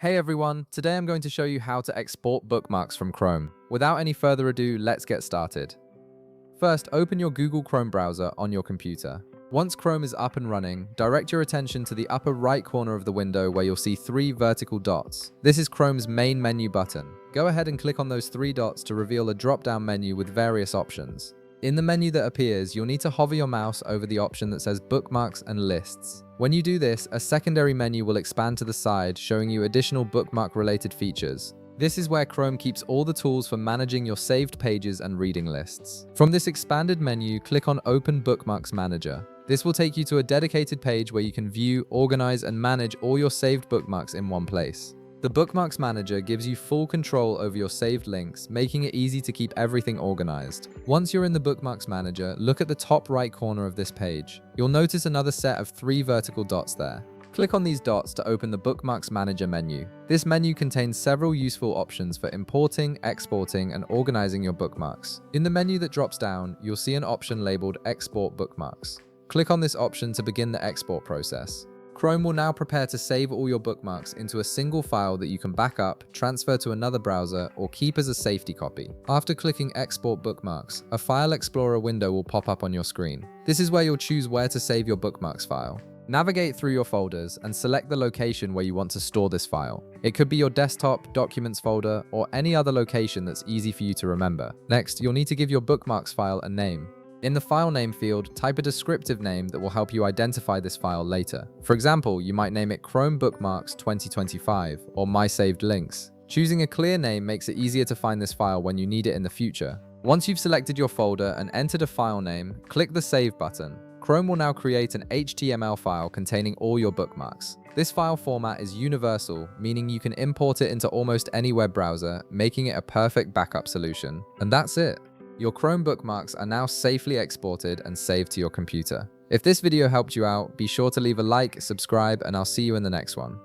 Hey everyone, today I'm going to show you how to export bookmarks from Chrome. Without any further ado, let's get started. First, open your Google Chrome browser on your computer. Once Chrome is up and running, direct your attention to the upper right corner of the window where you'll see three vertical dots. This is Chrome's main menu button. Go ahead and click on those three dots to reveal a drop-down menu with various options. In the menu that appears, you'll need to hover your mouse over the option that says Bookmarks and Lists. When you do this, a secondary menu will expand to the side, showing you additional bookmark-related features. This is where Chrome keeps all the tools for managing your saved pages and reading lists. From this expanded menu, click on Open Bookmarks Manager. This will take you to a dedicated page where you can view, organize, and manage all your saved bookmarks in one place. The Bookmarks Manager gives you full control over your saved links, making it easy to keep everything organized. Once you're in the Bookmarks Manager, look at the top right corner of this page. You'll notice another set of three vertical dots there. Click on these dots to open the Bookmarks Manager menu. This menu contains several useful options for importing, exporting, and organizing your bookmarks. In the menu that drops down, you'll see an option labeled Export Bookmarks. Click on this option to begin the export process. Chrome will now prepare to save all your bookmarks into a single file that you can back up, transfer to another browser, or keep as a safety copy. After clicking Export Bookmarks, a File Explorer window will pop up on your screen. This is where you'll choose where to save your bookmarks file. Navigate through your folders and select the location where you want to store this file. It could be your desktop, documents folder, or any other location that's easy for you to remember. Next, you'll need to give your bookmarks file a name. In the file name field, type a descriptive name that will help you identify this file later. For example, you might name it Chrome Bookmarks 2025 or My Saved Links. Choosing a clear name makes it easier to find this file when you need it in the future. Once you've selected your folder and entered a file name, click the Save button. Chrome will now create an HTML file containing all your bookmarks. This file format is universal, meaning you can import it into almost any web browser, making it a perfect backup solution. And that's it. Your Chrome bookmarks are now safely exported and saved to your computer. If this video helped you out, be sure to leave a like, subscribe, and I'll see you in the next one.